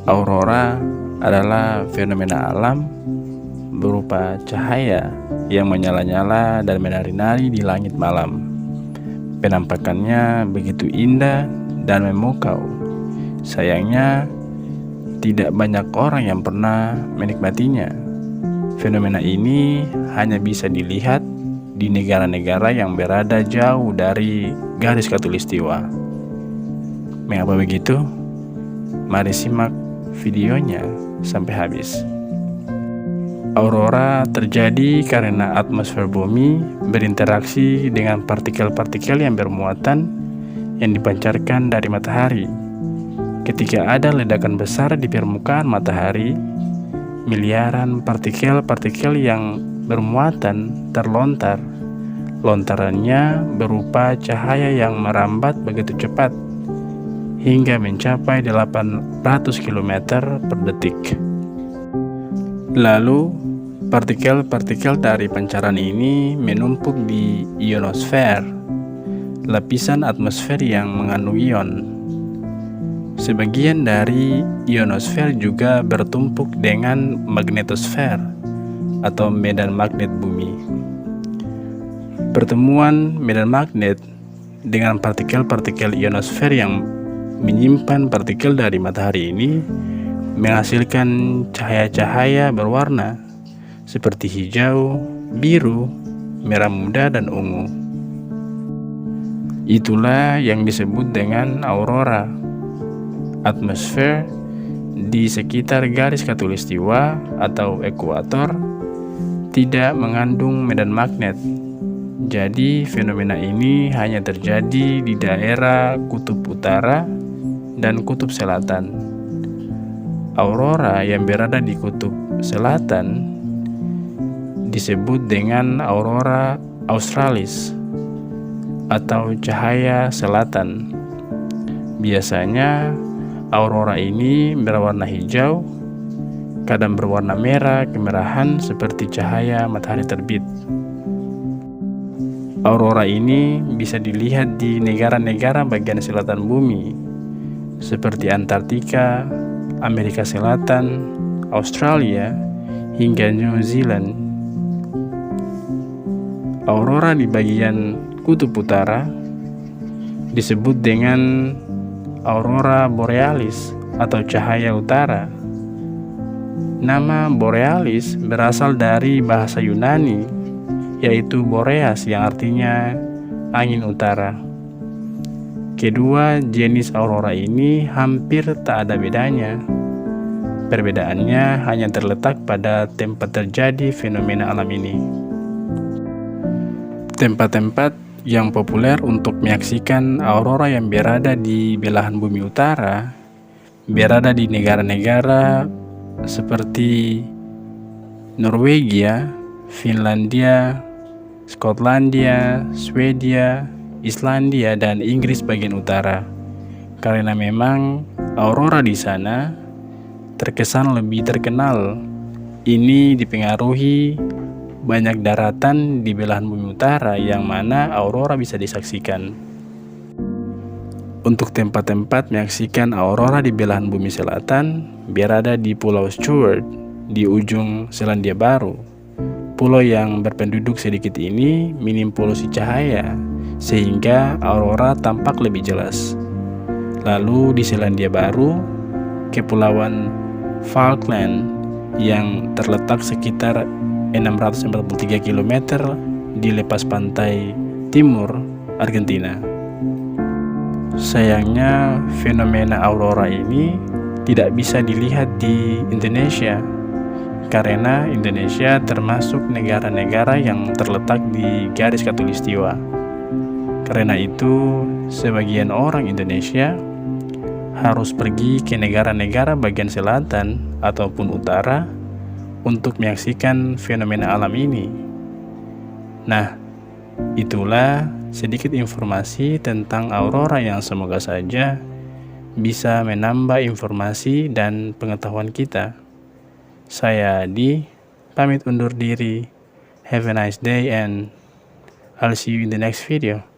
Aurora adalah fenomena alam berupa cahaya yang menyala-nyala dan menari-nari di langit malam. Penampakannya begitu indah dan memukau. Sayangnya, tidak banyak orang yang pernah menikmatinya. Fenomena ini hanya bisa dilihat di negara-negara yang berada jauh dari garis khatulistiwa. Mengapa begitu? Mari simak videonya sampai habis. Aurora terjadi karena atmosfer bumi berinteraksi dengan partikel-partikel yang bermuatan yang dipancarkan dari matahari. Ketika ada ledakan besar di permukaan matahari, miliaran partikel-partikel yang bermuatan terlontar. Lontarannya berupa cahaya yang merambat begitu cepat hingga mencapai 800 km per detik. Lalu, partikel-partikel dari pancaran ini menumpuk di ionosfer, lapisan atmosfer yang mengandung ion. Sebagian dari ionosfer juga bertumpuk dengan magnetosfer atau medan magnet bumi. Pertemuan medan magnet dengan partikel-partikel ionosfer yang menyimpan partikel dari matahari ini menghasilkan cahaya-cahaya berwarna seperti hijau, biru, merah muda, dan ungu. Itulah yang disebut dengan aurora. Atmosfer di sekitar garis khatulistiwa atau ekuator tidak mengandung medan magnet. Jadi fenomena ini hanya terjadi di daerah kutub utara dan kutub selatan. Aurora yang berada di kutub selatan disebut dengan aurora australis atau cahaya selatan. Biasanya aurora ini berwarna hijau, kadang berwarna merah kemerahan seperti cahaya matahari terbit. Aurora ini bisa dilihat di negara-negara bagian selatan bumi, seperti Antartika, Amerika Selatan, Australia, hingga New Zealand. Aurora di bagian kutub utara disebut dengan aurora borealis atau cahaya utara. Nama borealis berasal dari bahasa Yunani, yaitu boreas yang artinya angin utara. Kedua jenis aurora ini hampir tak ada bedanya. Perbedaannya hanya terletak pada tempat terjadi fenomena alam ini. Tempat-tempat yang populer untuk menyaksikan aurora yang berada di belahan bumi utara berada di negara-negara seperti Norwegia, Finlandia, Skotlandia, Swedia, Islandia, dan Inggris bagian utara. Karena memang aurora di sana terkesan lebih terkenal. Ini dipengaruhi banyak daratan di belahan bumi utara yang mana aurora bisa disaksikan. Untuk tempat-tempat menyaksikan aurora di belahan bumi selatan berada di Pulau Stewart di ujung Selandia Baru. Pulau yang berpenduduk sedikit ini minim polusi cahaya, sehingga aurora tampak lebih jelas. Lalu di Selandia Baru, Kepulauan Falkland yang terletak sekitar 643 km di lepas pantai timur Argentina. Sayangnya, fenomena aurora ini tidak bisa dilihat di Indonesia, karena Indonesia termasuk negara-negara yang terletak di garis khatulistiwa. Karena itu, sebagian orang Indonesia harus pergi ke negara-negara bagian selatan ataupun utara untuk menyaksikan fenomena alam ini. Nah, itulah sedikit informasi tentang aurora yang semoga saja bisa menambah informasi dan pengetahuan kita. Saya Adi, pamit undur diri. Have a nice day and I'll see you in the next video.